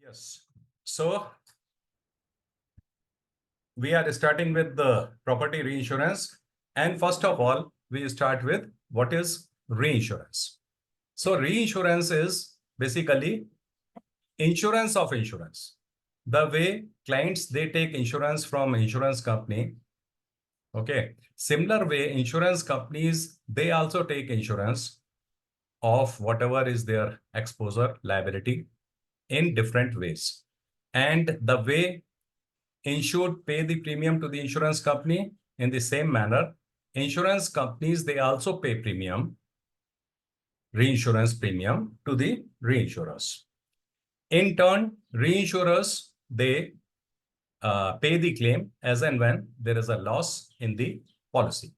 Yes. So we are starting with the property reinsurance. And first of all, we start with what is reinsurance. So reinsurance is basically insurance of insurance. The way clients, they take insurance from insurance company. Okay. Similar way, insurance companies, they also take insurance of whatever is their exposure liability in different ways. And the way insured pay the premium to the insurance company in the same manner, insurance companies, they also pay premium, reinsurance premium to the reinsurers. In turn, reinsurers, they pay the claim as and when there is a loss in the policy.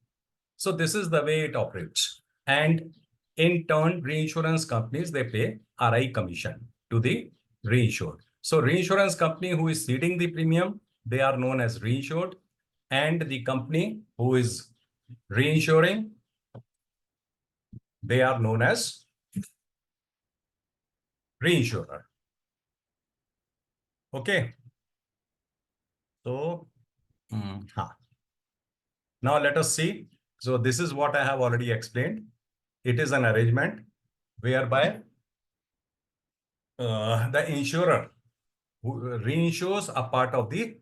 So this is the way it operates. And in turn, reinsurance companies, they pay RI commission to the reinsured. So reinsurance company who is ceding the premium, they are known as reinsured. And the company who is reinsuring, they are known as reinsurer. Okay. So, now let us see. So this is what I have already explained. It is an arrangement whereby the insurer who reinsures a part of the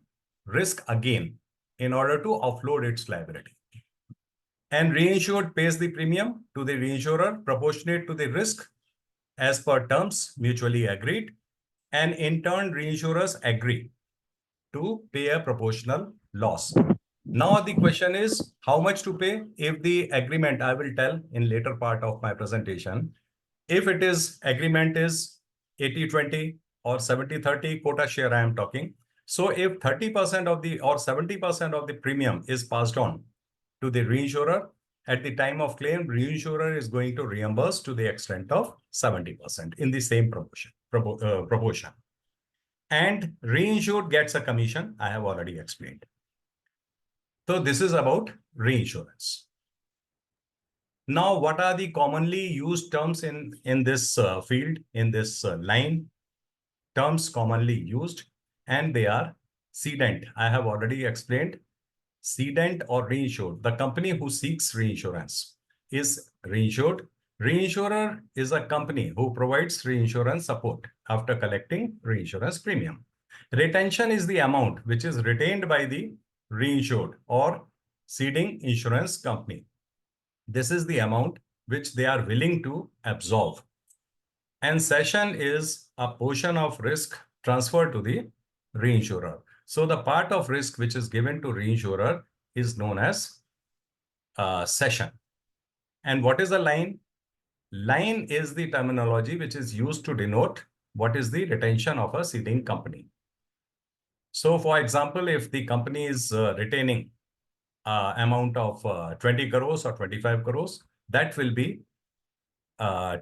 risk again in order to offload its liability. And reinsured pays the premium to the reinsurer proportionate to the risk as per terms mutually agreed. And in turn, reinsurers agree to pay a proportional loss. Now the question is how much to pay. If the agreement, I will tell in later part of my presentation, if it is agreement is 80-20 or 70-30 quota share I am talking. So if 30% of the or 70% of the premium is passed on to the reinsurer, at the time of claim, reinsurer is going to reimburse to the extent of 70% in the same proportion. And reinsured gets a commission, I have already explained. So this is about reinsurance. Now, what are the commonly used terms in this field, in this line? Terms commonly used, and they are cedent. I have already explained. Cedent or reinsured. The company who seeks reinsurance is reinsured. Reinsurer is a company who provides reinsurance support after collecting reinsurance premium. Retention is the amount which is retained by the reinsured or ceding insurance company. This is the amount which they are willing to absorb. And cession is a portion of risk transferred to the reinsurer. So the part of risk which is given to reinsurer is known as cession. And what is a line? Line is the terminology which is used to denote what is the retention of a ceding company. So for example, if the company is retaining amount of 20 crores or 25 crores, that will be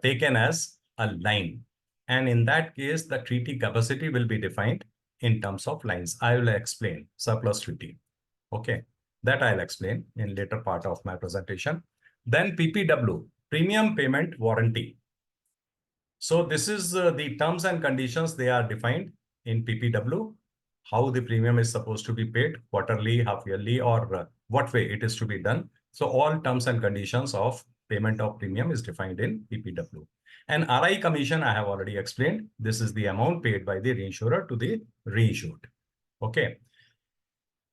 taken as a line. And in that case, the treaty capacity will be defined in terms of lines. I will explain surplus treaty. Okay, that I'll explain in later part of my presentation. Then PPW, premium payment warranty. So this is the terms and conditions, they are defined in PPW, how the premium is supposed to be paid, quarterly, half yearly, or what way it is to be done. So all terms and conditions of payment of premium is defined in PPW. And RI commission, I have already explained. This is the amount paid by the reinsurer to the reinsured. Okay.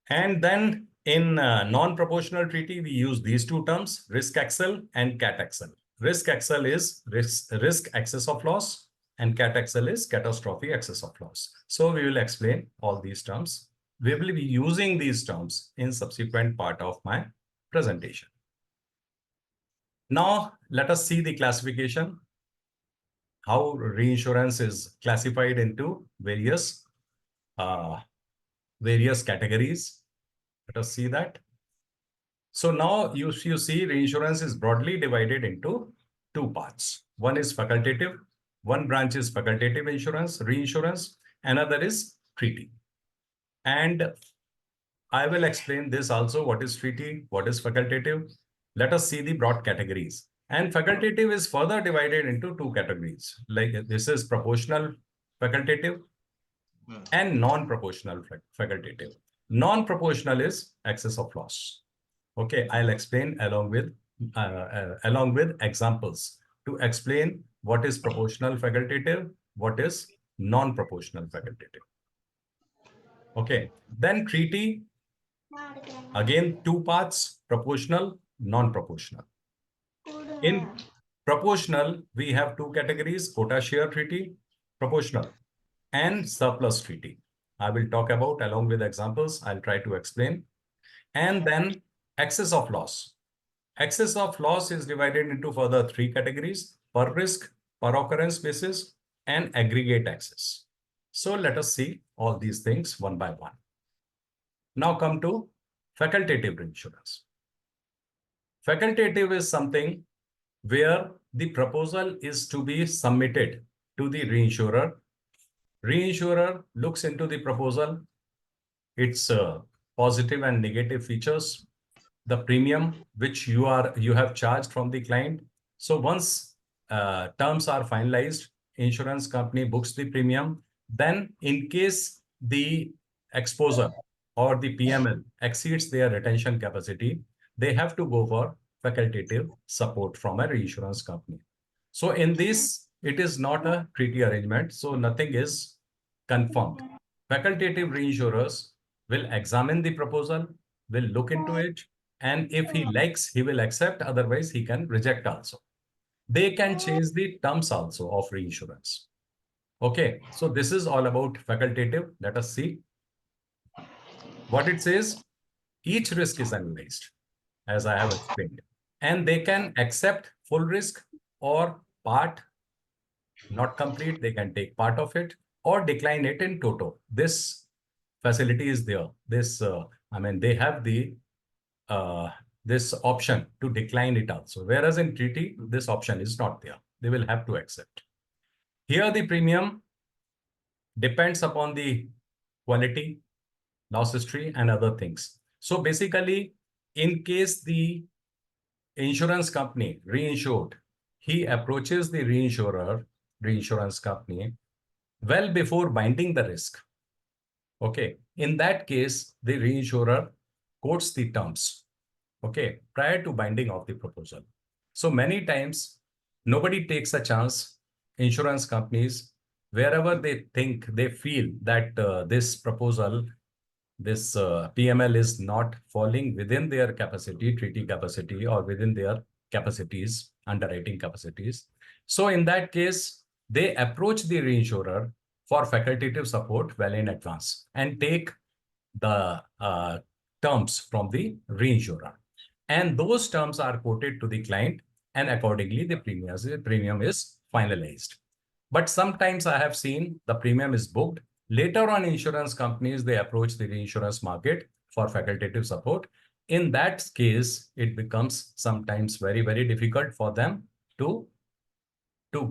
And then in non-proportional treaty, we use these two terms, risk XL and cat XL. Risk XL is risk excess of loss, and cat XL is catastrophe excess of loss. So we will explain all these terms. We will be using these terms in subsequent part of my presentation. Now, let us see the classification, how reinsurance is classified into various categories. Let us see that. So now you see reinsurance is broadly divided into two parts. One is facultative. One branch is facultative insurance, reinsurance. Another is treaty. And I will explain this also, what is treaty, what is facultative. Let us see the broad categories. And facultative is further divided into two categories. Like this is proportional facultative and non-proportional facultative. Non-proportional is excess of loss. Okay, I'll explain along with examples to explain what is proportional facultative, what is non-proportional facultative. Okay, then treaty, again, two parts, proportional, non-proportional. In proportional, we have two categories, quota share treaty, proportional, and surplus treaty. I will talk about along with examples. I'll try to explain. And then excess of loss. Excess of loss is divided into further three categories: per risk, per occurrence basis, and aggregate excess. So let us see all these things one by one. Now come to facultative reinsurance. Facultative is something where the proposal is to be submitted to the reinsurer. Reinsurer looks into the proposal, its positive and negative features, the premium which you have charged from the client. So once terms are finalized, insurance company books the premium. Then in case the exposure or the PML exceeds their retention capacity, they have to go for facultative support from a reinsurance company. So in this, it is not a treaty arrangement, so nothing is confirmed. Facultative reinsurers will examine the proposal, will look into it, and if he likes, he will accept, otherwise he can reject also. They can change the terms also of reinsurance. Okay, so this is all about facultative. Let us see what it says. Each risk is analyzed, as I have explained, and they can accept full risk or part, not complete. They can take part of it or decline it in toto. This facility is there. This, they have the this option to decline it also. Whereas in treaty, this option is not there. They will have to accept. Here, the premium depends upon the quality, loss history, and other things. So basically, in case the insurance company reinsured, he approaches the reinsurance company, well before binding the risk. Okay, in that case, the reinsurer quotes the terms, okay, prior to binding of the proposal. So many times, nobody takes a chance. Insurance companies, wherever they feel that this proposal, this PML is not falling within their capacity, treaty capacity, or within their capacities, underwriting capacities. So in that case, they approach the reinsurer for facultative support well in advance and take the terms from the reinsurer. And those terms are quoted to the client, and accordingly, the premium is finalized. But sometimes I have seen the premium is booked. Later on, insurance companies, they approach the reinsurance market for facultative support. In that case, it becomes sometimes very, very difficult for them to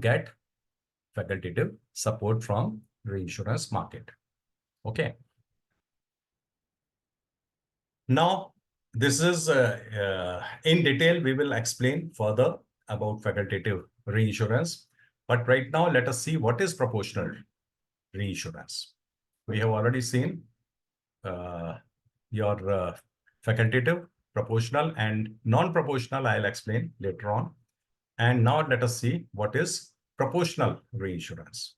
get facultative support from reinsurance market. Okay. Now, this is in detail, we will explain further about facultative reinsurance. But right now, let us see what is proportional reinsurance. We have already seen your facultative, proportional, and non-proportional. I'll explain later on. And now let us see what is proportional reinsurance.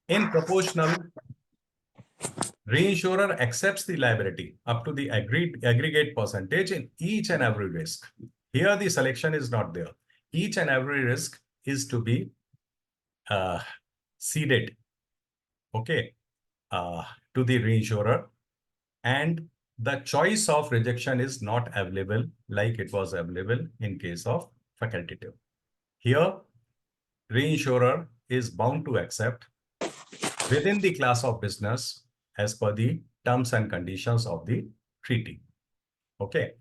In proportional, reinsurer accepts the liability up to the aggregate percentage in each and every risk. Here, the selection is not there. Each and every risk is to be ceded, okay, to the reinsurer, and the choice of rejection is not available like it was available in case of facultative. Here, reinsurer is bound to accept within the class of business as per the terms and conditions of the treaty. Okay.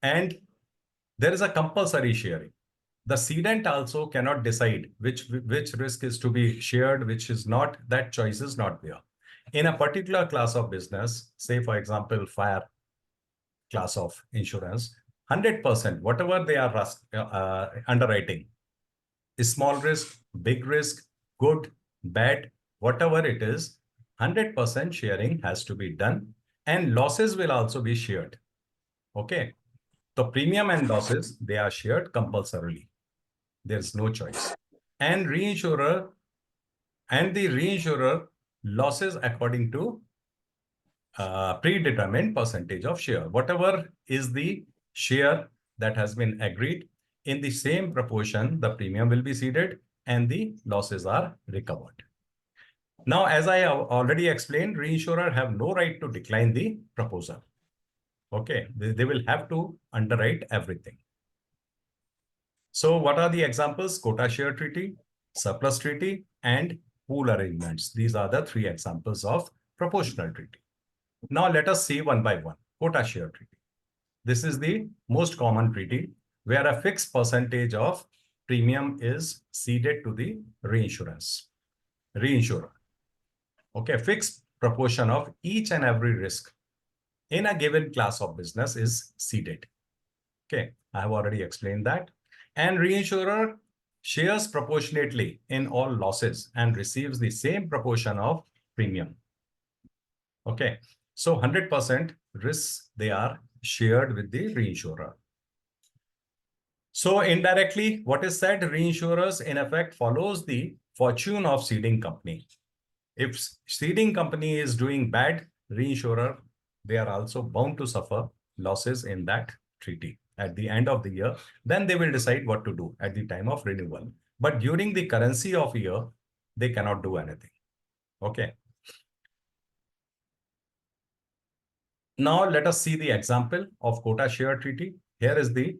And there is a compulsory sharing. The cedent also cannot decide which risk is to be shared, which is not. That choice is not there. In a particular class of business, say, for example, fire class of insurance, 100%, whatever they are underwriting, small risk, big risk, good, bad, whatever it is, 100% sharing has to be done, and losses will also be shared. Okay. So premium and losses, they are shared compulsorily. There's no choice. And the reinsurer losses according to predetermined percentage of share. Whatever is the share that has been agreed, in the same proportion, the premium will be ceded and the losses are recovered. Now, as I have already explained, reinsurer have no right to decline the proposal. Okay, they will have to underwrite everything. So what are the examples? Quota share treaty, surplus treaty, and pool arrangements. These are the three examples of proportional treaty. Now let us see one by one. Quota share treaty. This is the most common treaty where a fixed percentage of premium is ceded to the reinsurer. Okay, fixed proportion of each and every risk in a given class of business is ceded. Okay, I have already explained that. And reinsurer shares proportionately in all losses and receives the same proportion of premium. Okay, so 100% risks, they are shared with the reinsurer. So indirectly, what is said, reinsurers in effect follows the fortune of ceding company. If ceding company is doing bad, reinsurer, they are also bound to suffer losses in that treaty at the end of the year. Then they will decide what to do at the time of renewal. But during the currency of year, they cannot do anything. Okay. Now let us see the example of quota share treaty. Here is the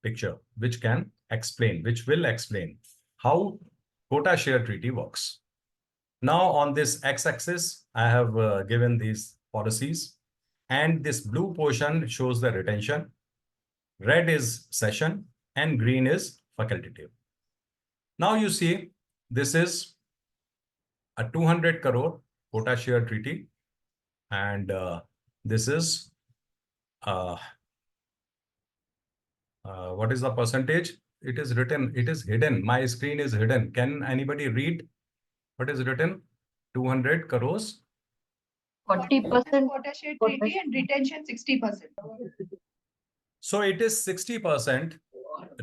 picture which will explain how quota share treaty works. Now on this x-axis, I have given these policies, and this blue portion shows the retention, red is cession, and green is facultative. Now you see, this is a 200 crore quota share treaty, and this is what is the percentage? It is written, it is hidden. My screen is hidden. Can anybody read what is written? 200 crores. 40% quota share treaty and retention 60%. So it is 60%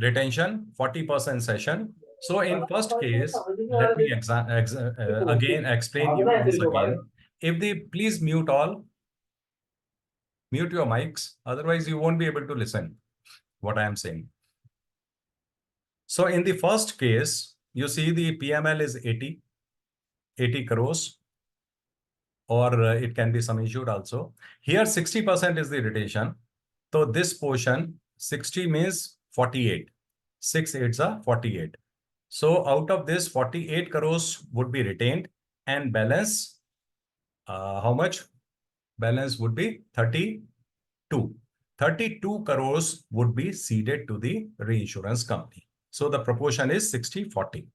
retention, 40% cession. So in first case, let me again explain you once again. Please mute your mics, otherwise you won't be able to listen what I am saying. So in the first case, you see the PML is 80 crores, or it can be sum insured also. Here 60% is the retention. So this portion, 60 means 48. 6 8s are 48. So out of this, 48 crores would be retained, and balance, how much? Balance would be 32. 32 crores would be ceded to the reinsurance company. So the proportion is 60-40.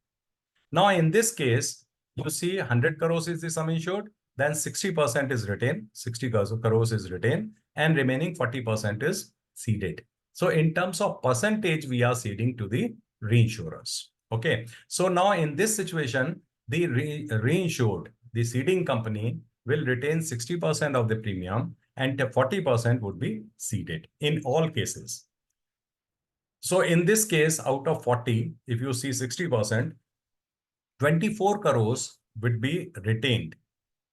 Now in this case, you see 100 crores is the sum insured, then 60% is retained, 60 crores is retained, and remaining 40% is ceded. So in terms of percentage, we are ceding to the reinsurers. Okay. So now in this situation, the reinsured, the ceding company will retain 60% of the premium and 40% would be ceded in all cases. So in this case, out of 40, if you see 60%, 24 crores would be retained.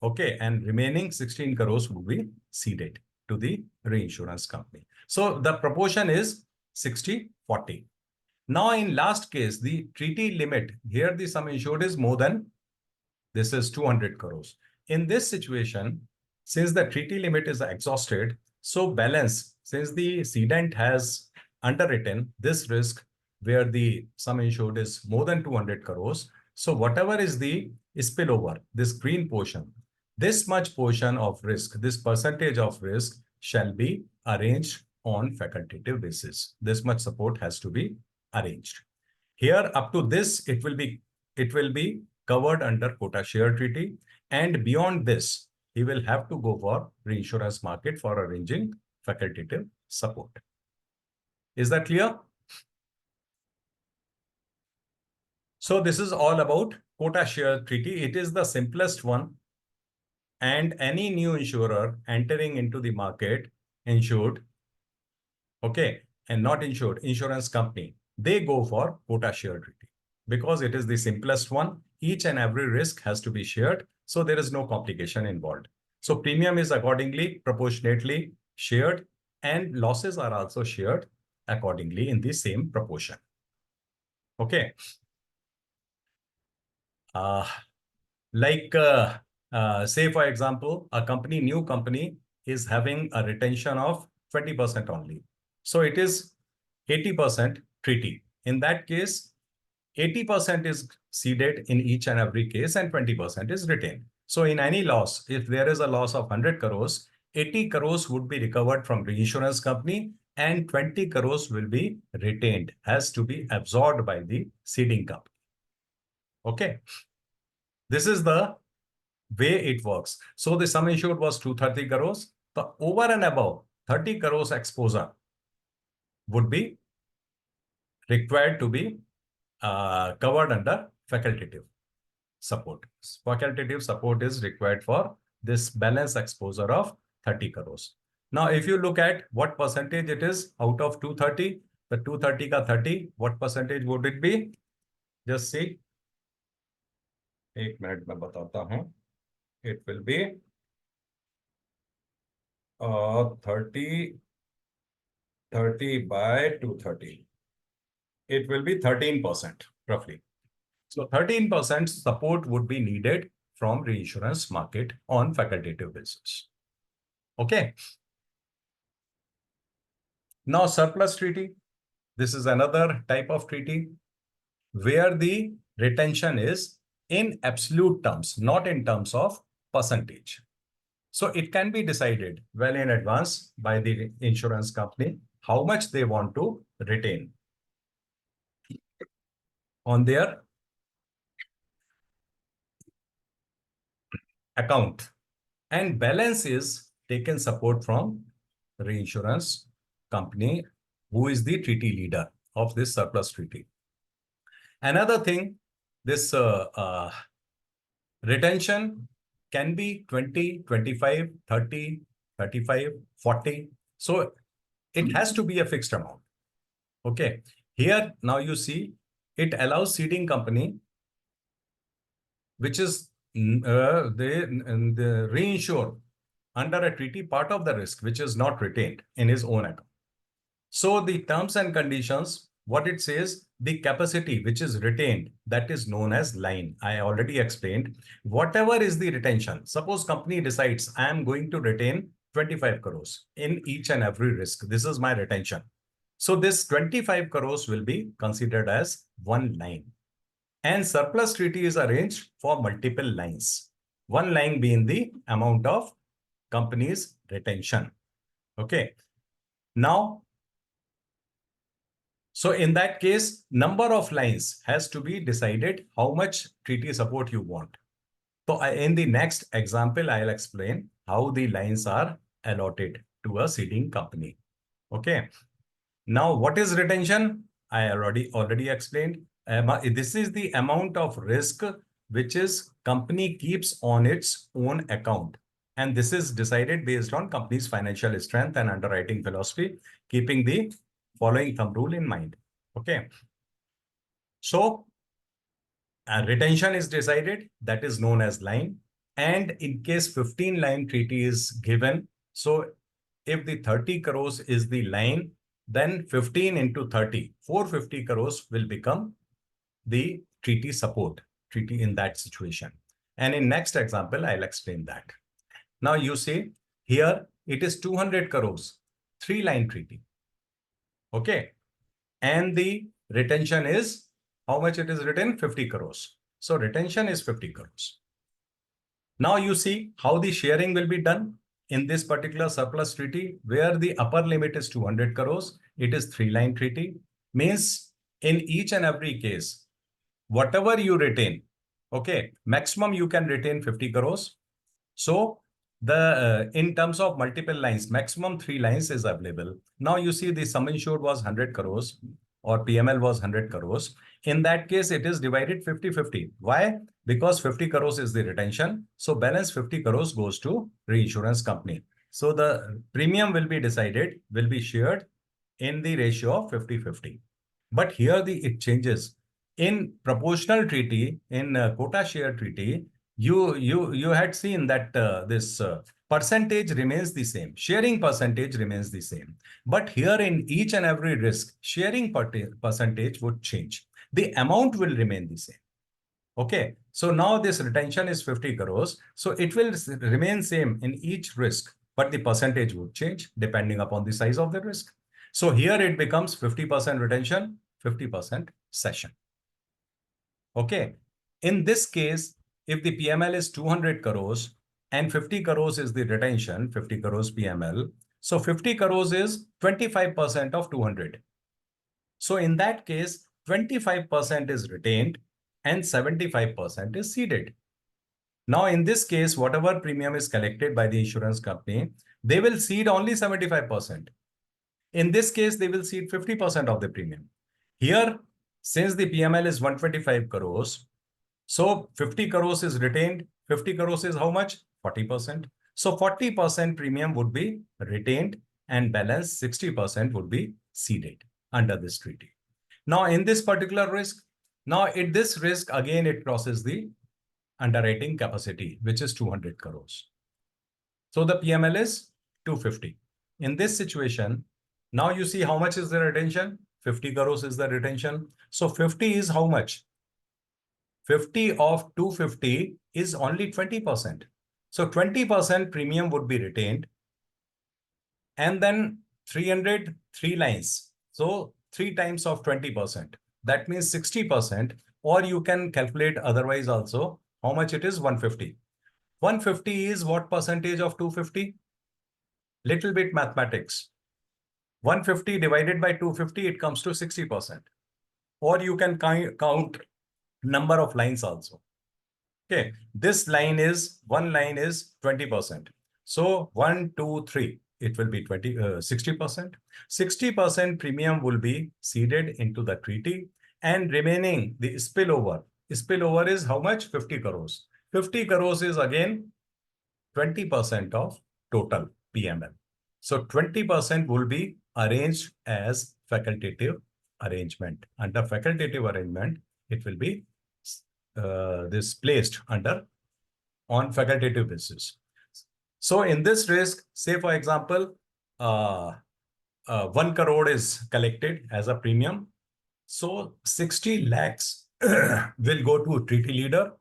Okay. And remaining 16 crores would be ceded to the reinsurance company. So the proportion is 60-40. Now in last case, the treaty limit, here the sum insured is more than, this is 200 crores. In this situation, since the treaty limit is exhausted, so balance, since the cedent has underwritten this risk where the sum insured is more than 200 crores, so whatever is the spillover, this green portion, this much portion of risk, this percentage of risk shall be arranged on facultative basis. This much support has to be arranged. Here up to this, it will be covered under quota share treaty, and beyond this, he will have to go for reinsurance market for arranging facultative support. Is that clear? So this is all about quota share treaty. It is the simplest one and any new insurer entering into the market, insured, okay, and not insured, insurance company, they go for quota share treaty because it is the simplest one. Each and every risk has to be shared, so there is no complication involved. So premium is accordingly proportionately shared, and losses are also shared accordingly in the same proportion. Okay. Say, for example, a new company is having a retention of 20% only. So it is 80% treaty. In that case, 80% is ceded in each and every case and 20% is retained. So in any loss, if there is a loss of 100 crores, 80 crores would be recovered from reinsurance company and 20 crores will be retained, has to be absorbed by the ceding company. Okay. This is the way it works. So the sum insured was 230 crores. The over and above 30 crores exposure would be required to be covered under facultative support. Facultative support is required for this balance exposure of 30 crores. Now, if you look at what percentage it is out of 230, the 230 ka 30, what percentage would it be? Just see. 1 minute mein batata hu. It will be 30 by 230. It will be 13% roughly. So 13% support would be needed from reinsurance market on facultative basis. Okay. Now surplus treaty. This is another type of treaty where the retention is in absolute terms, not in terms of percentage. So it can be decided well in advance by the insurance company how much they want to retain on their account, and balance is taken support from reinsurance company who is the treaty leader of this surplus treaty. Another thing, this retention can be 20, 25, 30, 35, 40. So it has to be a fixed amount. Okay. Here, now you see, it allows ceding company, which is the reinsure under a treaty part of the risk, which is not retained in his own account. So the terms and conditions, what it says, the capacity which is retained, that is known as line. I already explained. Whatever is the retention, suppose company decides I am going to retain 25 crores in each and every risk. This is my retention. So this 25 crores will be considered as one line. And surplus treaty is arranged for multiple lines. One line being the amount of company's retention. Okay. Now, so in that case, number of lines has to be decided how much treaty support you want. So in the next example, I'll explain how the lines are allotted to a ceding company. Okay. Now, what is retention? I already explained. This is the amount of risk which is company keeps on its own account. And this is decided based on company's financial strength and underwriting philosophy, keeping the following thumb rule in mind. Okay. So retention is decided, that is known as line. And in case 15 line treaty is given, so if the 30 crores is the line, then 15 into 30, 450 crores will become the treaty support, treaty in that situation. And in next example, I'll explain that. Now you see here, it is 200 crores, 3-line treaty. Okay. And the retention is, how much it is written? 50 crores. So retention is 50 crores. Now you see how the sharing will be done in this particular surplus treaty, where the upper limit is 200 crores. It is 3-line treaty. Means in each and every case, whatever you retain, okay, maximum you can retain 50 crores. So the in terms of multiple lines, maximum 3 lines is available. Now you see the sum insured was 100 crores or PML was 100 crores. In that case, it is divided 50-50. Why? because 50 crores is the retention. So balance 50 crores goes to reinsurance company. So the premium will be decided, will be shared in the ratio of 50-50. But here it changes. In proportional treaty, in quota share treaty, you had seen that this percentage remains the same. Sharing percentage remains the same. But here in each and every risk, sharing percentage would change. The amount will remain the same. Okay, so now this retention is 50 crores. So it will remain same in each risk, but the percentage would change depending upon the size of the risk. So here it becomes 50% retention, 50% cession. Okay, in this case, if the PML is 200 crores and 50 crores is the retention, 50 crores PML. So 50 crores is 25% of 200. So in that case, 25% is retained and 75% is ceded. Now, in this case, whatever premium is collected by the insurance company, they will cede only 75%. In this case, they will cede 50% of the premium. Here, since the PML is 125 crores, so 50 crores is retained. 50 crores is how much? 40%. So 40% premium would be retained and balance 60% would be ceded under this treaty. Now, in this particular risk, this risk, again, it crosses the underwriting capacity, which is 200 crores. So the PML is 250. In this situation, now you see how much is the retention? 50 crores is the retention. So 50 is how much? 50 of 250 is only 20%. So 20% premium would be retained. And then 300, 3 lines. So 3 times of 20%. That means 60%. Or you can calculate otherwise also how much it is, 150. 150 is what percentage of 250? Little bit mathematics. 150 divided by 250, it comes to 60%. Or you can count number of lines also. Okay, this line is, one line is 20%. So 1, 2, 3, it will be 60%. 60% premium will be ceded into the treaty, and remaining the spillover. Spillover is how much? 50 crores. 50 crores is again 20% of total PML. So 20% will be arranged as facultative arrangement. Under facultative arrangement, it will be this placed under on facultative basis. So in this risk, say for example, 1 crore is collected as a premium. So 60 lakhs will go to treaty leader.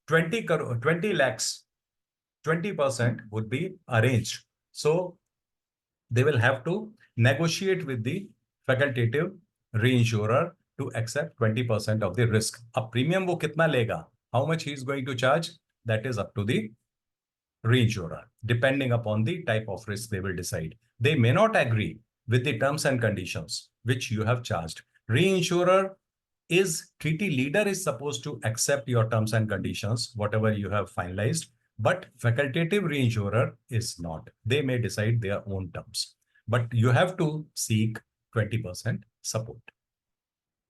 20 lakhs, 20% would be arranged. So they will have to negotiate with the facultative reinsurer to accept 20% of the risk. A premium wo kitna lega? How much he is going to charge? That is up to the reinsurer. Depending upon the type of risk, they will decide. They may not agree with the terms and conditions which you have charged. Reinsurer is, treaty leader is supposed to accept your terms and conditions, whatever you have finalized, but facultative reinsurer is not. They may decide their own terms, but you have to seek 20% support.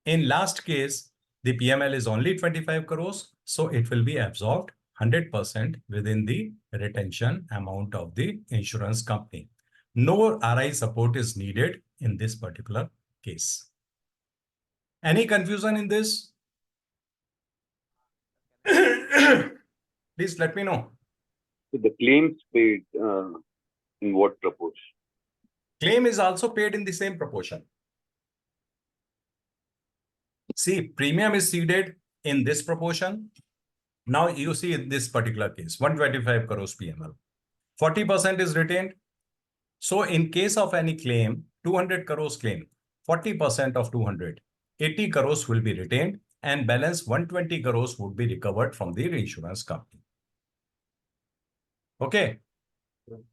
In last case, the PML is only 25 crores, so it will be absorbed 100% within the retention amount of the insurance company. No RI support is needed in this particular case. Any confusion in this? Please let me know. So the claims paid in what proportion? Claim is also paid in the same proportion. See, premium is ceded in this proportion. Now you see in this particular case, 125 crores PML. 40% is retained. So in case of any claim, 200 crores claim, 40% of 200, 80 crores will be retained, and balance 120 crores would be recovered from the reinsurance company. Okay.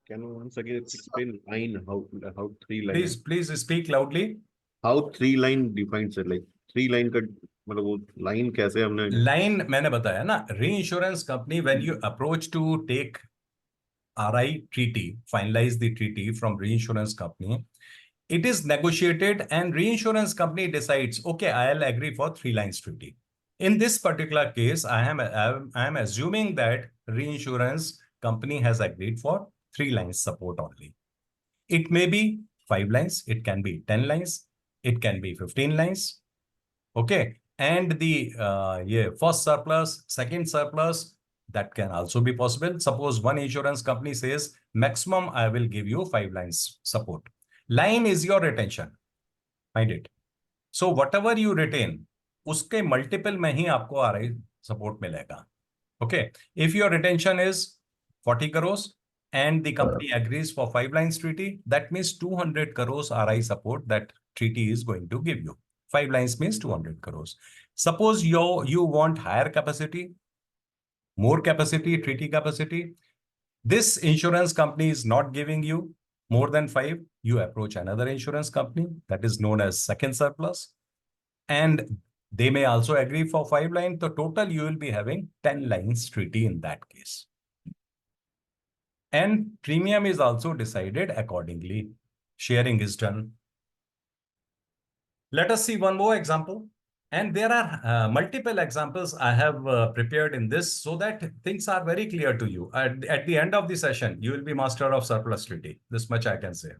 Can you once again explain line, how 3 lines? Please speak loudly. How 3 line defines it? Like 3 line का मतलब वो line कैसे हमने? Line मैंने बताया ना, reinsurance company, when you approach to take RI treaty, finalize the treaty from reinsurance company, it is negotiated and reinsurance company decides, okay, I'll agree for 3 lines treaty. In this particular case, I am assuming that reinsurance company has agreed for 3 lines support only. It may be 5 lines, it can be 10 lines, it can be 15 lines. Okay. And the first surplus, second surplus, that can also be possible. Suppose one insurance company says, maximum I will give you 5 lines support. Line is your retention. Find it. So whatever you retain, उसके multiple में ही आपको RI support मिलेगा. Okay. If your retention is 40 crores and the company agrees for 5 lines treaty, that means 200 crores RI support that treaty is going to give you. 5 lines means 200 crores. Suppose you want higher capacity, more capacity, treaty capacity. This insurance company is not giving you more than 5. You approach another insurance company that is known as second surplus. And they may also agree for 5 lines. The total you will be having 10 lines treaty in that case. And premium is also decided accordingly. Sharing is done. Let us see one more example. And there are multiple examples I have prepared in this so that things are very clear to you. At the end of the session, you will be master of surplus treaty. This much I can say.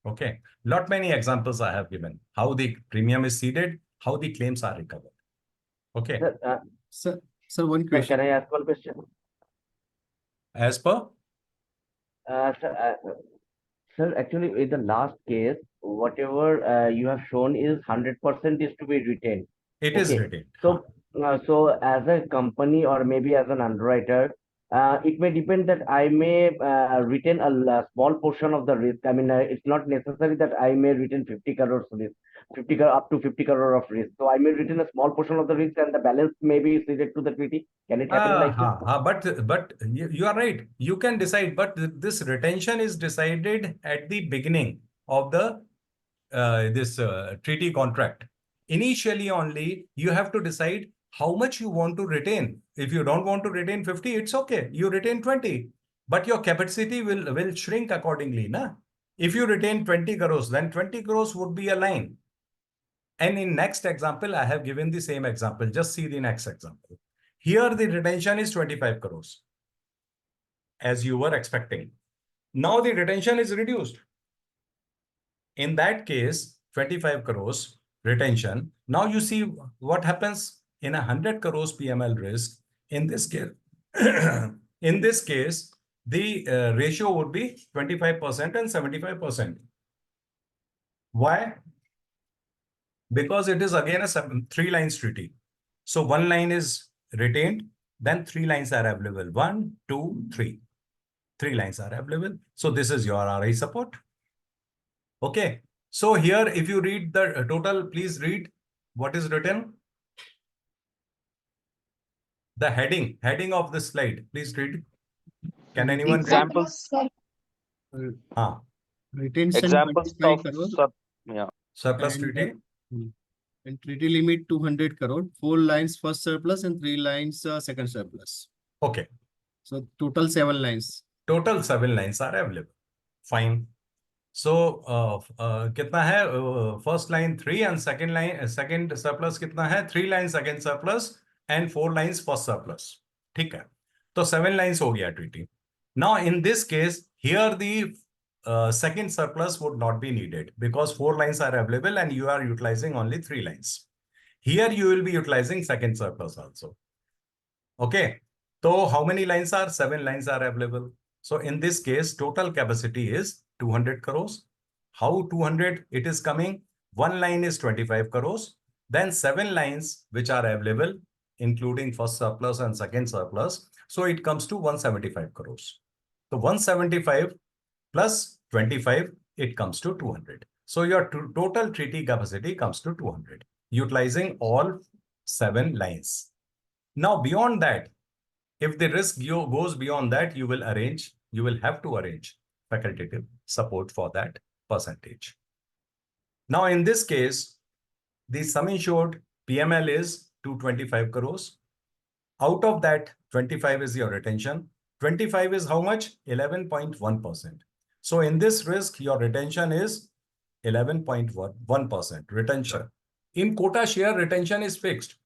Okay. Lot many examples I have given. How the premium is ceded, how the claims are recovered. Okay. Sir, one question. Can I ask one question? As per? Sir, actually, in the last case, whatever you have shown is 100% is to be retained. It is retained. So, so as a company or maybe as an underwriter, it may depend that I may retain a small portion of the risk. I mean, it's not necessary that I may retain 50 crores risk, up to 50 crore of risk. So I may retain a small portion of the risk and the balance may be ceded to the treaty. Can it happen like this? But you are right. You can decide, but this retention is decided at the beginning of the treaty contract. Initially only, you have to decide how much you want to retain. If you don't want to retain 50, it's okay. You retain 20, but your capacity will shrink accordingly. Na? If you retain 20 crores, then 20 crores would be a line. And in next example, I have given the same example. Just see the next example. Here, the retention is 25 crores, as you were expecting. Now the retention is reduced. In that case, 25 crores retention. Now you see what happens in 100 crores PML risk. In this case, the ratio would be 25% and 75%. Why? Because it is again a 3 lines treaty. So 1 line is retained, then 3 lines are available. 1, 2, 3. 3 lines are available. So this is your RI support. Okay. So here, if you read the total, please read what is written. The heading of the slide. Please read. Can anyone Examples. read? Retention Examples 25 of crore. Surplus And, treaty. And treaty limit 200 crore, 4 lines first surplus and 3 lines second surplus. Okay. So total 7 lines. Total 7 lines are available. Fine. So कितना है? First line 3 and second surplus कितना है? 3 lines second surplus and 4 lines first surplus. ठीक है. तो 7 lines हो गया treaty. Now in this case, here the second surplus would not be needed because 4 lines are available and you are utilizing only 3 lines. Here you will be utilizing second surplus also. Okay. So how many lines are? 7 lines are available. So in this case, total capacity is 200 crores. How 200 it is coming? 1 line is 25 crores. Then 7 lines which are available, including first surplus and second surplus. So it comes to 175 crores. So 175 plus 25, it comes to 200. So your total treaty capacity comes to 200, utilizing all 7 lines. Now, beyond that, if the risk goes beyond that, you will have to arrange facultative support for that percentage. Now, in this case, the sum insured PML is 225 crores. Out of that, 25 is your retention. 25 is how much? 11.1%. So in this risk, your retention is 11.1% retention. In quota share, retention is fixed.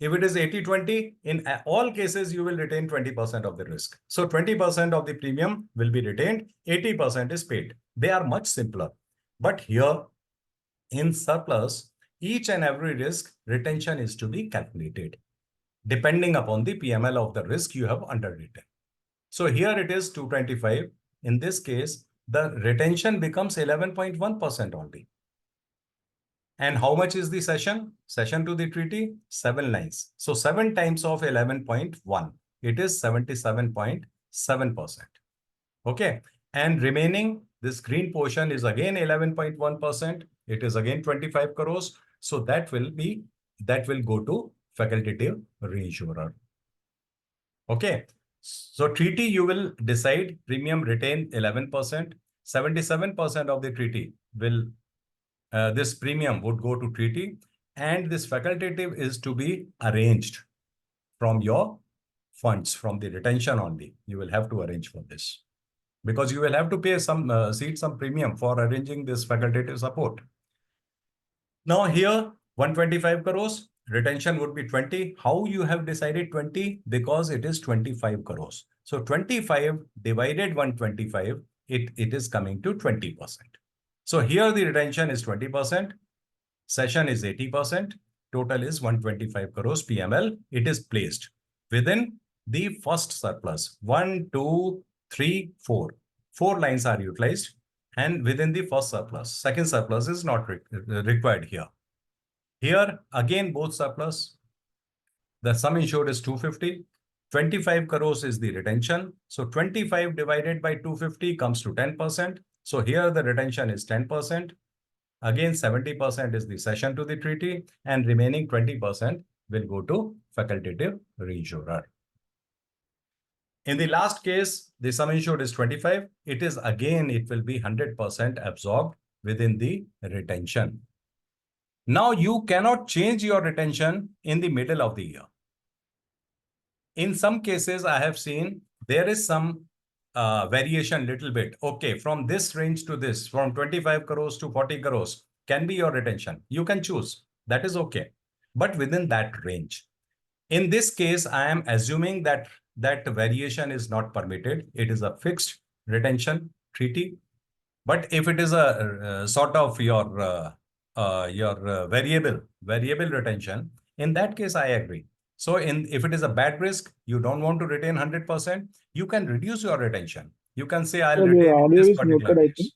If it is 80-20, in all cases, you will retain 20% of the risk. So 20% of the premium will be retained, 80% is paid. They are much simpler. But here in surplus, each and every risk retention is to be calculated depending upon the PML of the risk you have underwritten. So here it is 225. In this case, the retention becomes 11.1% only. And how much is the cession? Cession to the treaty, 7 lines. So 7 times of 11.1, it is 77.7%. Okay. And remaining, this green portion is again 11.1%. It is again 25 crores. So that will go to facultative reinsurer. Okay. So treaty, you will decide premium retain 11%. 77% of the treaty will this premium would go to treaty, and this facultative is to be arranged from your funds, from the retention only. You will have to arrange for this because you will have to pay some premium for arranging this facultative support. Now here 125 crores, retention would be 20. How you have decided 20? Because it is 25 crores. So 25 divided 125, it is coming to 20%. So here the retention is 20%, cession is 80%, total is 125 crores PML. It is placed within the first surplus. 1, 2, 3, 4. 4 lines are utilized and within the first surplus. Second surplus is not required here. Here again both surplus. The sum insured is 250. 25 crores is the retention. So 25 divided by 250 comes to 10%. So here the retention is 10%. Again, 70% is the cession to the treaty, and remaining 20% will go to facultative reinsurer. In the last case, the sum insured is 25. It will be 100% absorbed within the retention. Now you cannot change your retention in the middle of the year. In some cases, I have seen there is some variation little bit. Okay, from this range to this, from 25 crores to 40 crores can be your retention. You can choose. That is okay. But within that range. In this case, I am assuming that variation is not permitted. It is a fixed retention treaty. But if it is a sort of your variable retention, in that case, I agree. So if it is a bad risk, you don't want to retain 100%, you can reduce your retention. You can say, I'll retain this particular case.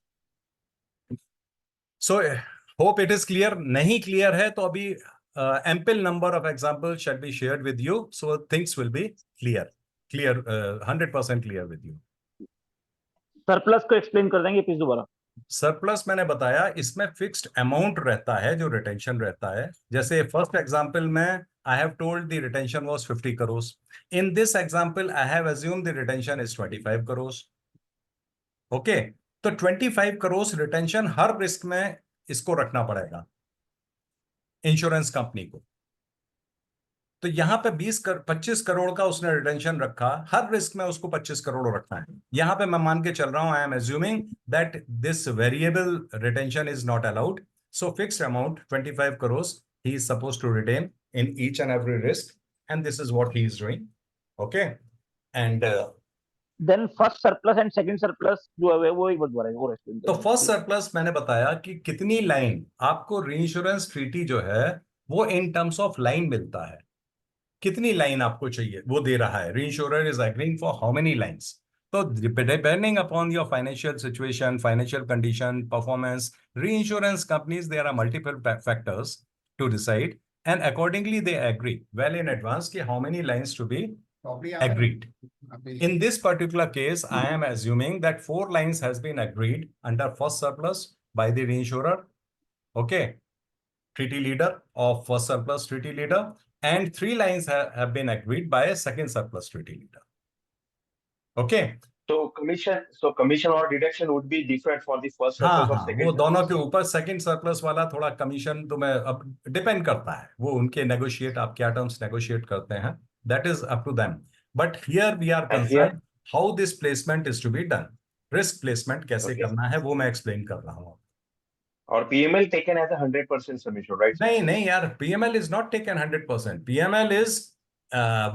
So hope it is clear. Nahi clear hai, to abhi ample number of examples shall be shared with you. So things will be clear, 100% clear with you. Surplus को explain कर देंगे please दोबारा. Surplus मैंने बताया, इसमें fixed amount रहता है जो रिटेंशन रहता है. जैसे फर्स्ट एग्जांपल में I have told the retention was 50 crores. In this example, I have assumed the retention is 25 crores. Okay. तो 25 crores retention हर रिस्क में इसको रखना पड़ेगा इंश्योरेंस कंपनी को. तो यहाँ पे 25 करोड़ का उसने रिटेंशन रखा, हर रिस्क में उसको 25 करोड़ रखना है. यहाँ पे मैं मान के चल रहा हूं, I am assuming that this variable retention is not allowed. So fixed amount 25 crores he is supposed to retain in each and every risk, and this is what he is doing. Okay. And then first surplus and second surplus जो है वो एक बात बोलेगा. तो first surplus मैंने बताया कि कितनी लाइन आपको रीइंश्योरेंस ट्रीटी जो है वो इन टर्म्स ऑफ लाइन मिलता है. कितनी लाइन आपको चाहिए वो दे रहा है. Reinsurer is agreeing for how many lines. तो depending upon your financial situation, financial condition, performance, reinsurance companies, there are multiple factors to decide, and accordingly they agree well in advance ki how many lines to be agreed. In this particular case, I am assuming that 4 lines has been agreed under first surplus by the reinsurer. Okay. Treaty leader of first surplus treaty leader, and 3 lines have been agreed by a second surplus treaty leader. Okay. So commission or deduction would be different for the first surplus or second. वो दोनों के ऊपर second surplus वाला थोड़ा commission तो मैं अब depend करता है, वो उनके नेगोशिएट, आप क्या टर्म्स नेगोशिएट करते हैं, that is up to them. But here we are concern how this placement is to be done. Risk placement कैसे करना है वो मैं एक्सप्लेन कर रहा हूँ. Or PML taken as a 100% sum insured, right? नहीं नहीं यार, PML is not taken 100%. PML is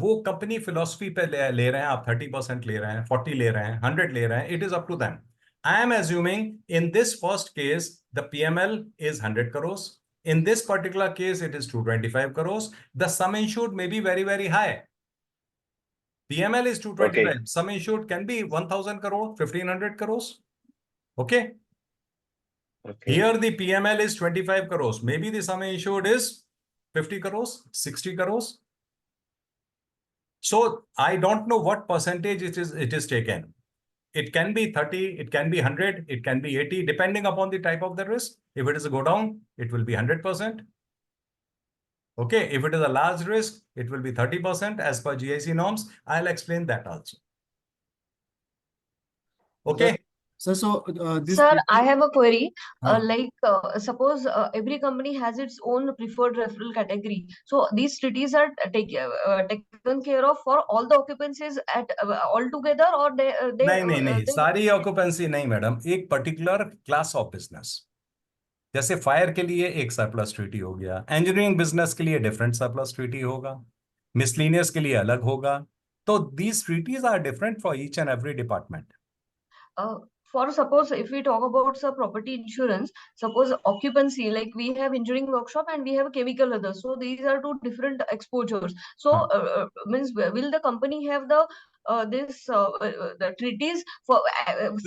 वो कंपनी फिलोसफी पे ले रहे हैं. आप 30% ले रहे हैं, 40 ले रहे हैं, 100 ले रहे हैं. It is up to them. I am assuming in this first case the PML is 100 crores. In this particular case, it is 225 crores. The sum insured may be very, very high. PML is 225. Okay. Sum insured can be 1,000 crore, 1,500 crores. Okay. Okay. Here the PML is 25 crores. Maybe the sum insured is 50 crores, 60 crores. So I don't know what percentage it is taken. It can be 30, it can be 100, it can be 80, depending upon the type of the risk. If it is a go down, it will be 100%. Okay, if it is a large risk, it will be 30% as per GIC norms. I'll explain that also. Okay. So this. Sir, I have a query. Huh. Suppose every company has its own preferred referral category. So these treaties are taken care of for all the occupancies at all together, or they नहीं, सारी occupancy नहीं madam. एक particular class of business. जैसे fire के लिए एक surplus treaty हो गया, इंजीनियरिंग बिजनेस के लिए डिफरेंट सरप्लस ट्रीटी होगा, मिसलिनियस के लिए अलग होगा. तो these treaties are different for each and every department. For suppose if we talk about some property insurance, suppose occupancy, like we have engineering workshop and we have chemical others. So these are two different exposures. So means will the company have the the treaties for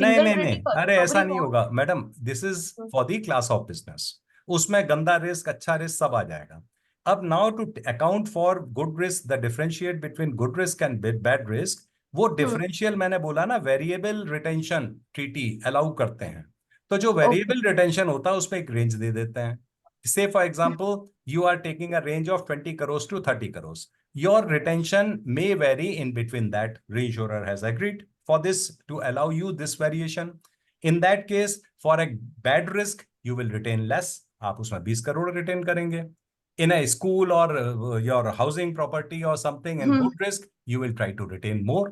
single treaty? नहीं, अरे ऐसा नहीं होगा madam. This is for the class of business. उसमें गंदा risk, अच्छा risk सब आ जाएगा. अब now to account for good risk, the differentiate between good risk and bad risk, वो डिफरेंशियल मैंने बोला ना, वेरिएबल रिटेंशन ट्रीटी अलाउ करते हैं. तो जो वेरिएबल रिटेंशन होता है उसमें एक रेंज दे देते हैं. Say for example you are taking a range of 20 crores to 30 crores. Your retention may vary in between that. Reinsurer has agreed for this to allow you this variation. In that case, for a bad risk, you will retain less. आप उसमें 20 crore retain करेंगे. In a school or your housing property or something in good risk, you will try to retain more.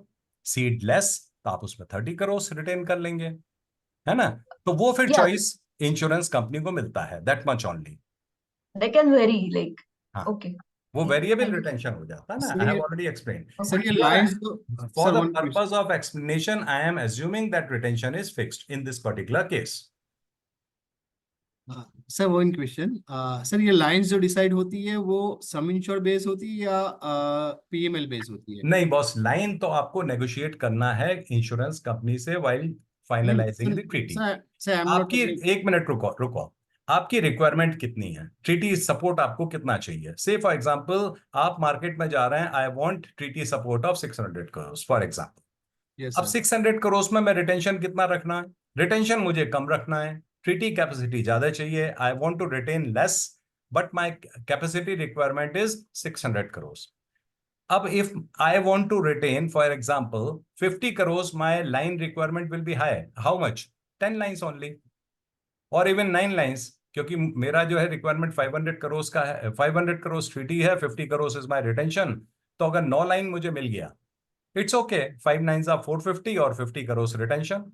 Seed less, तो आप उसमें 30 crores retain कर लेंगे, है ना. तो वो फिर चॉइस इंश्योरेंस कंपनी को मिलता है. That much only. They can vary, like. हाँ. Okay. वो वेरिएबल रिटेंशन हो जाता है ना. I have already explained. Sir, ये lines For the purpose of explanation, I am assuming that retention is fixed in this particular case. Sir one question. Sir ये lines जो decide होती है वो सम इंश्योर बेस होती है या PML बेस होती है? नहीं बॉस, लाइन तो आपको नेगोशिएट करना है इंश्योरेंस कंपनी से व्हाइल फाइनलाइजिंग द ट्रीटी. आपकी एक मिनट रुको. आपकी रिक्वायरमेंट कितनी है? ट्रीटी सपोर्ट आपको कितना चाहिए? से फॉर एग्जांपल आप मार्केट में जा रहे हैं, I want treaty support of 600 crores for example. अब 600 crores में मैं रिटेंशन कितना रखना है? रिटेंशन मुझे कम रखना है. ट्रीटी कैपेसिटी ज्यादा चाहिए. I want to retain less but my capacity requirement is 600 crores. अब if I want to retain, for example, 50 crores, my line requirement will be high. How much? 10 lines only. और even 9 lines, क्योंकि मेरा जो है requirement 500 crores का है. 500 crores treaty है, 50 crores is my retention. तो अगर 9 लाइन मुझे मिल गया, इट्स ओके. 5 9s are 450 और 50 crores रिटेंशन.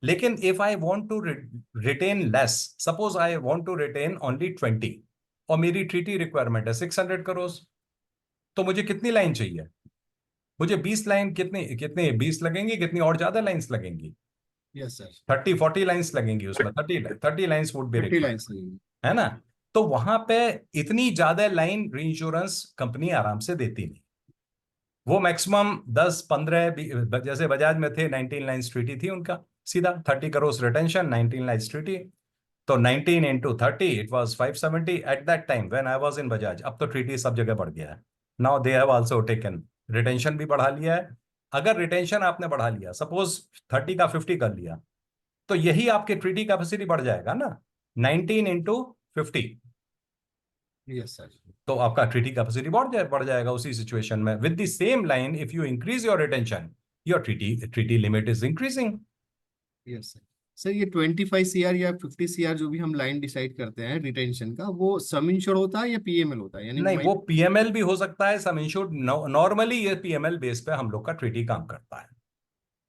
लेकिन if I want to retain less, suppose I want to retain only 20 और मेरी ट्रीटी रिक्वायरमेंट है 600 crores, तो मुझे कितनी लाइन चाहिए? मुझे 20 लाइन. कितने 20 लगेंगी? कितनी और ज्यादा लाइंस लगेंगी? Yes sir. 30-40 लाइंस लगेंगी उसमें. 30 लाइंस वुड बी रिक्वायर्ड, है ना. तो वहां पे इतनी ज्यादा लाइन रीइंश्योरेंस कंपनी आराम से देती नहीं. वो मैक्सिमम 10-15, जैसे बजाज में थे 19 लाइंस ट्रीटी थी उनका. सीधा 30 crores रिटेंशन, 19 लाइंस ट्रीटी. तो 19 into 30 it was 570 at that time when I was in Bajaj. अब तो ट्रीटी सब जगह बढ़ गया है. Now they have also taken retention भी बढ़ा लिया है. अगर रिटेंशन आपने बढ़ा लिया, सपोज 30 का 50 कर लिया, तो यही आपके ट्रीटी कैपेसिटी बढ़ जाएगा ना. 19 into 50. Yes sir. तो आपका ट्रीटी कैपेसिटी बढ़ जाएगा उसी सिचुएशन में. With the same line, if you increase your retention, your treaty limit is increasing. Yes sir. Sir ये 25 CR या 50 CR जो भी हम लाइन डिसाइड करते हैं रिटेंशन का, वो सम इंश्योर होता है या PML होता है? यानी नहीं, वो PML भी हो सकता है, सम इंश्योर्ड. नॉर्मली ये PML बेस पे हम लोग का ट्रीटी काम करता है.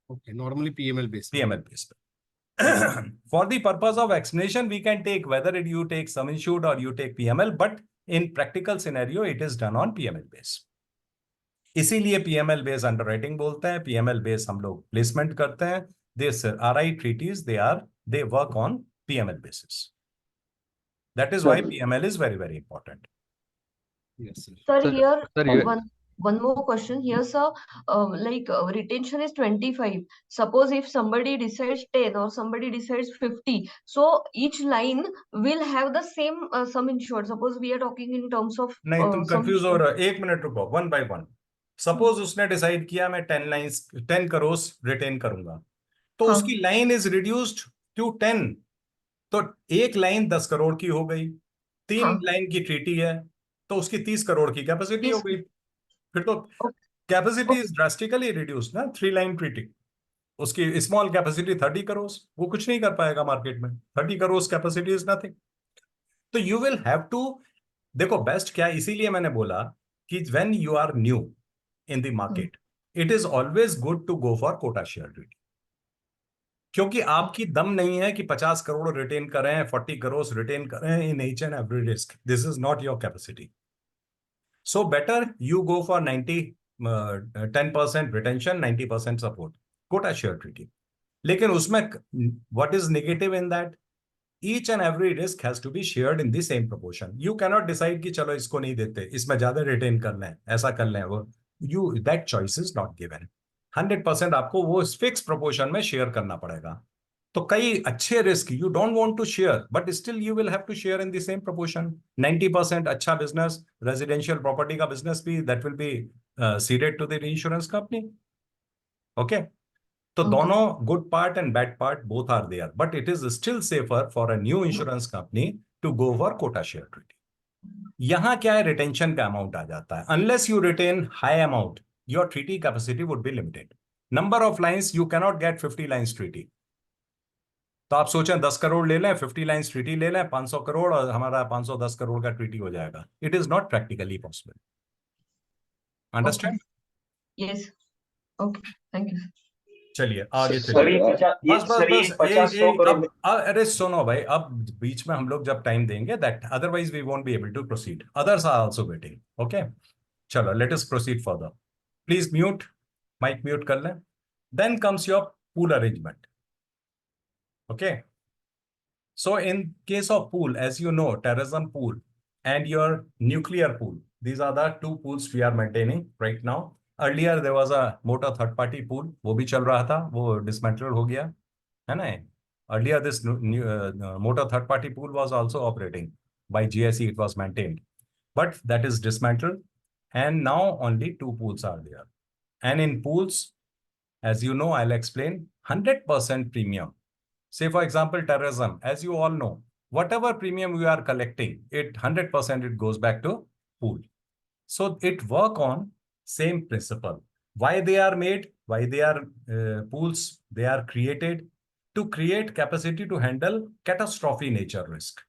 ओके, नॉर्मली PML बेस पे. For the purpose of explanation, we can take whether you take sum insured or you take PML, but in practical scenario, it is done on PML base. इसीलिए PML base underwriting बोलते हैं, PML base हम लोग placement करते हैं. This RI treaties, they work on PML basis. That is why PML is very, very important. Yes, sir. Sir, Sir, here sir, one more question here, sir. Retention is 25. Suppose if somebody decides 10 or somebody decides 50, so each line will have the same sum insured. Suppose we are talking in terms of नहीं, तुम sum confuse हो insured. रहे हो. एक minute रुको, one by one. Suppose उसने decide किया मैं 10 करोड़ रिटेन करूंगा, तो हाँ. उसकी लाइन इज रिड्यूस्ड टू 10. तो एक लाइन 10 करोड़ की हो गई, 3 हाँ. लाइन की ट्रीटी है, तो उसकी 30 करोड़ की कैपेसिटी हो 30 गई. फिर तो कैपेसिटी इज ड्रास्टिकली रिड्यूस्ड ना. 3 लाइन ट्रीटी, उसकी स्मॉल कैपेसिटी 30 करोड़, वो कुछ नहीं कर पाएगा मार्केट में. 30 करोड़ कैपेसिटी इज नथिंग. तो यू विल हैव टू, देखो बेस्ट क्या, इसीलिए मैंने बोला कि when you are new in the market, it is always good to go for quota share treaty. क्योंकि आपकी दम नहीं है कि 50 करोड़ रिटेन करें, 40 करोड़ रिटेन करें in each and every risk. This is not your capacity. So better you go for 10% retention, 90% support, quota share treaty. लेकिन उसमें what is negative in that, each and every risk has to be shared in the same proportion. You cannot decide कि चलो इसको नहीं देते, इसमें ज्यादा retain कर लें, ऐसा कर लें. वो that choice is not given. 100% आपको वो फिक्स प्रोपोर्शन में शेयर करना पड़ेगा. तो कई अच्छे risk you don't want to share, but still you will have to share in the same proportion. 90% अच्छा बिजनेस, रेजिडेंशियल प्रॉपर्टी का बिजनेस भी, that will be ceded to the insurance company. Okay, तो दोनों good part and bad part both are there, but it is still safer for a new insurance company to go for quota share treaty. यहां क्या है, retention का amount आ जाता है. Unless you retain high amount, your treaty capacity would be limited. Number of lines, you cannot get 50 lines treaty. तो आप सोचें 10 करोड़ ले लें, 50 लाइंस ट्रीटी ले लें, 500 करोड़ और हमारा 510 करोड़ का ट्रीटी हो जाएगा. It is not practically possible. Understand? Yes. Okay. Thank you. चलिए आगे सर, चलिए. ये 50-100 करोड़. अरे सुनो भाई, अब बीच में हम लोग जब टाइम देंगे, that otherwise we won't be able to proceed. Others are also waiting. Okay, चलो let us proceed further. Please mute, mic mute कर लें. Then comes your pool arrangement. Okay, so in case of pool, as you know, terrorism pool and your nuclear pool, these are the two pools we are maintaining right now. Earlier there was a motor third party pool, वो भी चल रहा था, वो dismantled हो गया है ना. Earlier this motor third party pool was also operating by GIC, it was maintained, but that is dismantled, and now only two pools are there. And in pools, as you know, I'll explain, 100% premium. Say for example, terrorism, as you all know, whatever premium you are collecting, it 100% it goes back to pool. So it work on same principle. Why they are made? Why they are pools? They are created to create capacity to handle catastrophe nature risk,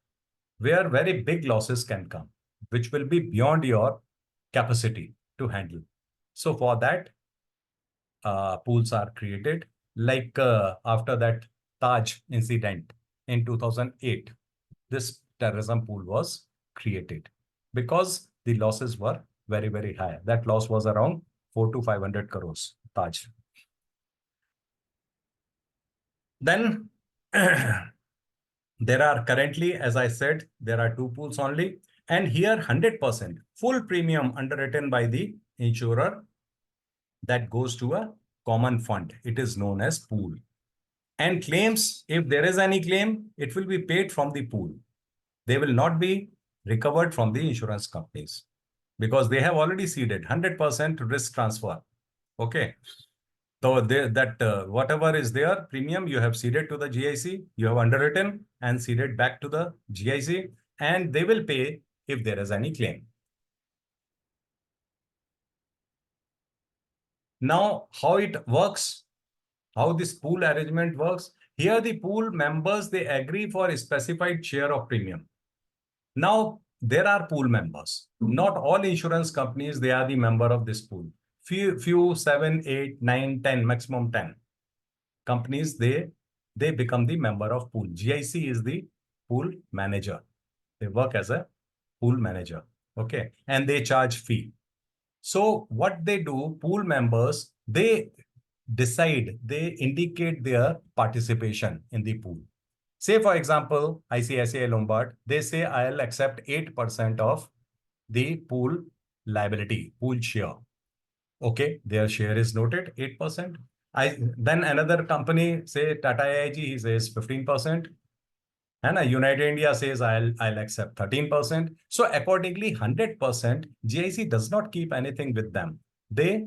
where very big losses can come, which will be beyond your capacity to handle. So for that, pools are created. Like after that Taj incident in 2008, this terrorism pool was created because the losses were very, very high. That loss was around 400 to 500 crores, Taj. Then there are currently, as I said, there are two pools only. And here 100% full premium underwritten by the insurer that goes to a common fund. It is known as pool. And claims, if there is any claim, it will be paid from the pool. They will not be recovered from the insurance companies because they have already ceded 100% risk transfer. Okay. So whatever is their premium, you have ceded to the GIC, you have underwritten and ceded back to the GIC, and they will pay if there is any claim. Now, how it works? How this pool arrangement works? Here the pool members, they agree for a specified share of premium. Now there are pool members. Not all insurance companies, they are the member of this pool. Few 7, 8, 9, 10, maximum 10 companies, they they become the member of pool. GIC is the pool manager. They work as a pool manager. Okay. And they charge fee. So what they do, pool members, they decide, they indicate their participation in the pool. Say, for example, ICICI Lombard, they say, I'll accept 8% of the pool liability, pool share. Okay, their share is noted, 8%. Then another company, say Tata AIG, he says 15%. And United India says, I'll accept 13%. So accordingly, 100%, GIC does not keep anything with them. They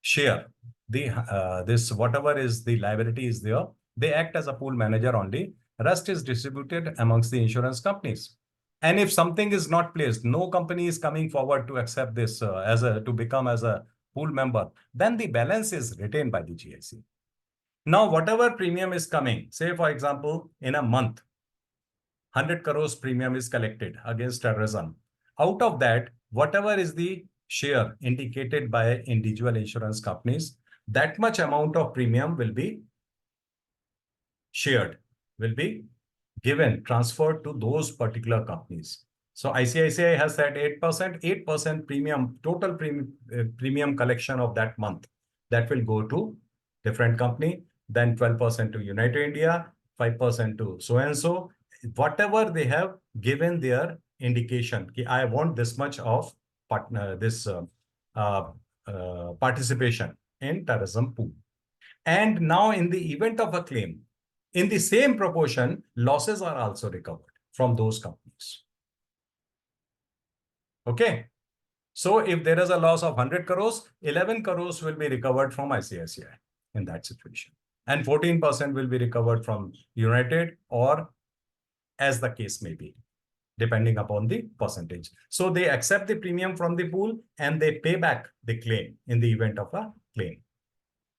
share this, whatever is the liability is there. They act as a pool manager only. Rest is distributed amongst the insurance companies. And if something is not placed, no company is coming forward to accept this to become as a pool member, then the balance is retained by the GIC. Now, whatever premium is coming, say for example, in a month, 100 crores premium is collected against terrorism. Out of that, whatever is the share indicated by individual insurance companies, that much amount of premium will be shared, will be given, transferred to those particular companies. So ICICI has said 8% premium, total premium collection of that month, that will go to different company, then 12% to United India, 5% to so-and-so, whatever they have given their indication, I want this much of participation in terrorism pool. And now in the event of a claim, in the same proportion, losses are also recovered from those companies. Okay. So if there is a loss of 100 crores, 11 crores will be recovered from ICICI in that situation. And 14% will be recovered from United, or as the case may be, depending upon the percentage. So they accept the premium from the pool and they pay back the claim in the event of a claim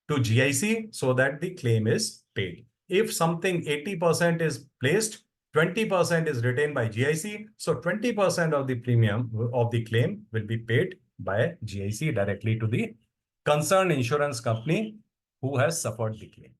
to GIC so that the claim is paid. If something 80% is placed, 20% is retained by GIC. So 20% of the premium of the claim will be paid by GIC directly to the concerned insurance company who has suffered the claim.